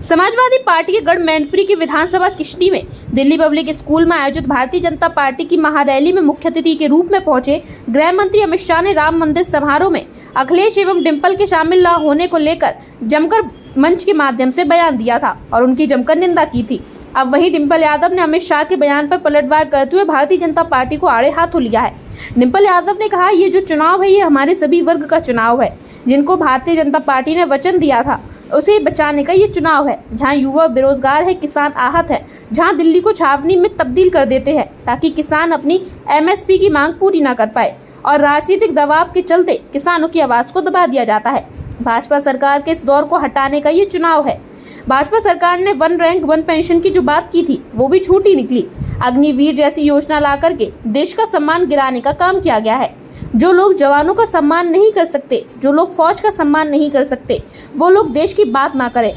Samajwadi party के गढ़ मैनपुरी की विधानसभा किशनी में दिल्ली पब्लिक स्कूल में आयोजित भारतीय जनता पार्टी की महारैली में मुख्य अतिथि के रूप में पहुंचे गृह मंत्री अमित शाह ने राम मंदिर समारोह में अखिलेश एवं डिंपल के शामिल न होने को लेकर जमकर मंच के माध्यम से बयान दिया था और उनकी जमकर निंदा की थी। अब वहीं डिंपल यादव ने अमित शाह के बयान पर पलटवार करते हुए भारतीय जनता पार्टी को आड़े हाथों लिया है। डिंपल यादव ने कहा, ये जो चुनाव है ये हमारे सभी वर्ग का चुनाव है, जिनको भारतीय जनता पार्टी ने वचन दिया था उसे बचाने का ये चुनाव है। जहां युवा बेरोजगार है, किसान आहत है, जहां दिल्ली को छावनी में तब्दील कर देते हैं ताकि किसान अपनी MSP की मांग पूरी ना कर पाए और राजनीतिक दबाव के चलते किसानों की आवाज को दबा दिया जाता है। भाजपा सरकार के इस दौर को हटाने का ये चुनाव है। भाजपा सरकार ने 1 रैंक 1 पेंशन की जो बात की थी वो भी झूठी निकली। अग्निवीर जैसी योजना ला करके देश का सम्मान गिराने का काम किया गया है। जो लोग जवानों का सम्मान नहीं कर सकते, जो लोग फौज का सम्मान नहीं कर सकते, वो लोग देश की बात ना करें।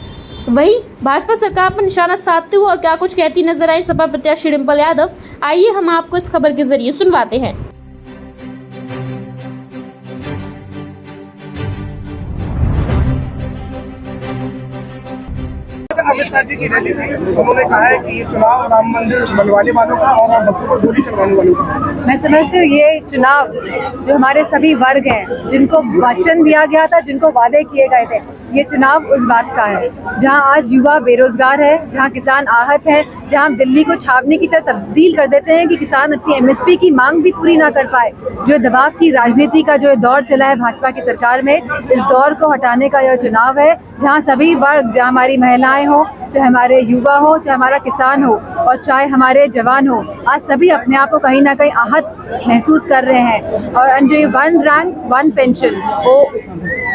वहीं भाजपा सरकार पर निशाना साधते हुए और क्या कुछ कहती नजर आई सपा प्रत्याशी डिंपल यादव, आइए हम आपको इस खबर के जरिए सुनवाते हैं। अमित शाह जी की रैली में उन्होंने कहा है कि ये चुनाव राम मंदिर बनवाने वालों का और भक्तों पर गोली चलवाने वालों का है। मैं समझती हूँ ये चुनाव जो हमारे सभी वर्ग हैं, जिनको वचन दिया गया था, जिनको वादे किए गए थे, ये चुनाव उस बात का है जहां आज युवा बेरोजगार है, जहां किसान आहत है, जहां हम दिल्ली को छावनी की तरह तब्दील कर देते हैं कि किसान अपनी MSP की मांग भी पूरी ना कर पाए। जो दबाव की राजनीति का जो दौर चला है भाजपा की सरकार में, इस दौर को हटाने का यह चुनाव है जहां सभी वर्ग, जहां हमारी महिलाएं हो, चाहे हमारे युवा हो, चाहे हमारा किसान हो और चाहे हमारे जवान हो, आज सभी अपने आप को कहीं ना कहीं आहत महसूस कर रहे हैं। और जो 1 रैंक 1 पेंशन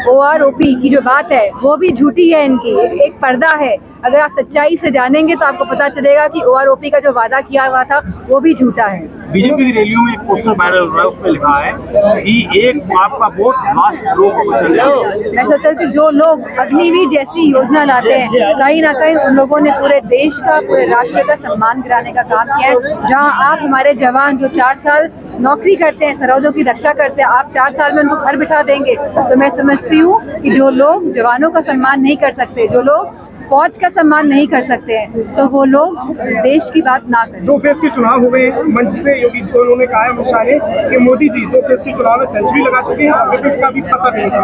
OROP की जो बात है वो भी झूठी है। इनकी एक पर्दा है। अगर आप सच्चाई से जानेंगे तो आपको पता चलेगा कि OROP का जो वादा किया हुआ था वो भी झूठा है। बीजेपी की रैलियों में एक पोस्टर वायरल हो रहा है, उसमें लिखा है कि एक आपका वोट लास्ट लोग को चल जाए। मैं सोचता हूँ कि जो लोग अग्निवीर जैसी योजना लाते हैं, कहीं ना कहीं उन लोगों ने पूरे देश का, पूरे राष्ट्र का सम्मान गिराने का काम किया है। जहाँ आप हमारे जवान जो 4 साल नौकरी करते हैं, सरहदों की रक्षा करते हैं, आप 4 साल में उनको घर बिठा देंगे। तो मैं समझती हूँ कि जो लोग जवानों का सम्मान नहीं कर सकते, जो लोग फौज का सम्मान नहीं कर सकते हैं, तो वो लोग देश की बात ना करें। 2 फेज के चुनाव हुए मंच से योगी उन्होंने कहा है अमित शाह ने कि मोदी जी 2 फेज के चुनाव में सेंचुरी लगा चुके हैं, विपक्ष का भी पता नहीं था।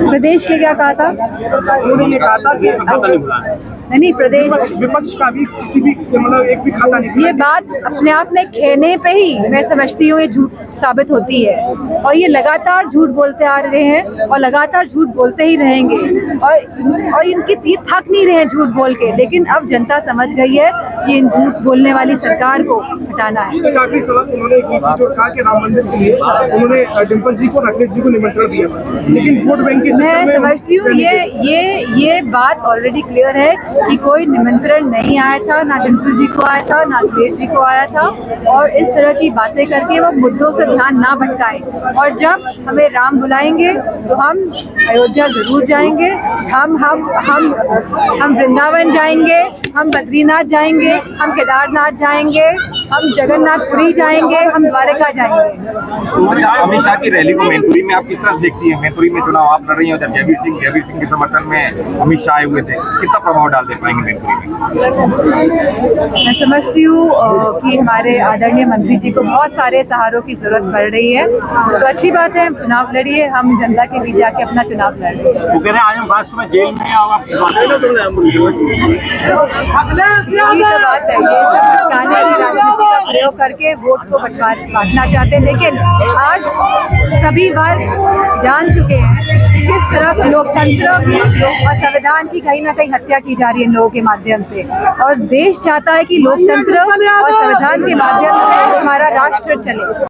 प्रदेश के क्या कहा था? उन्होंने कहा था कि नहीं, प्रदेश विपक्ष का भी किसी भी मतलब एक भी खाता नहीं। ये बात अपने आप में कहने पे ही मैं समझती हूँ ये झूठ साबित होती है और ये लगातार झूठ बोलते आ रहे हैं और लगातार झूठ बोलते ही रहेंगे और इनकी तीर थक नहीं रहे हैं झूठ बोल के। लेकिन अब जनता समझ गई है कि इन झूठ बोलने वाली सरकार को हटाना है। आखिरी सवाल उन्होंने एक चीज जो कहा कि राम मंदिर के लिए उन्होंने डिंपल जी को और अखिलेश जी को निमंत्रण दिया, लेकिन वोट बैंक के मैं समझती हूँ ये बात ऑलरेडी क्लियर है कि कोई निमंत्रण नहीं आया था, ना डिंपल जी को आया था, ना अखिलेश जी को आया था। और इस तरह की बातें करके वो मुद्दों से ध्यान ना भटकाए। और जब हमें राम बुलाएंगे तो हम अयोध्या जरूर जाएंगे, हम वृंदावन जाएंगे, हम बद्रीनाथ जाएंगे, हम केदारनाथ जाएंगे, हम जगन्नाथपुरी जाएंगे, हम द्वारका जाएंगे। अमित शाह की रैली को मैनपुरी में आप किस तरह से देखती है? मैनपुरी में चुनाव आप लड़ रही हैं, जब जयवीर सिंह के समर्थन में अमित शाह आए हुए थे, कितना प्रभाव डाल दे पाएंगे मैनपुरी में? मैं समझती हूँ कि हमारे आदरणीय मंत्री जी को बहुत सारे सहारों की जरूरत पड़ रही है, तो अच्छी बात है, चुनाव लड़िए, हम जनता के बीच जाके अपना चुनाव लड़ रहे हैं। वो कह रहे हैं आज हम बाद में जेल में आप यही तो बात है, ये सब भटकाने की राजनीति का प्रयोग करके वोट को बांटना चाहते हैं। लेकिन आज सभी वर्ग जान चुके हैं कि किस तरह लोकतंत्र और संविधान की कहीं ना कहीं हत्या की जा रही है लोगों के माध्यम से, और देश चाहता है कि लोकतंत्र और संविधान के माध्यम से हमारा राष्ट्र चले।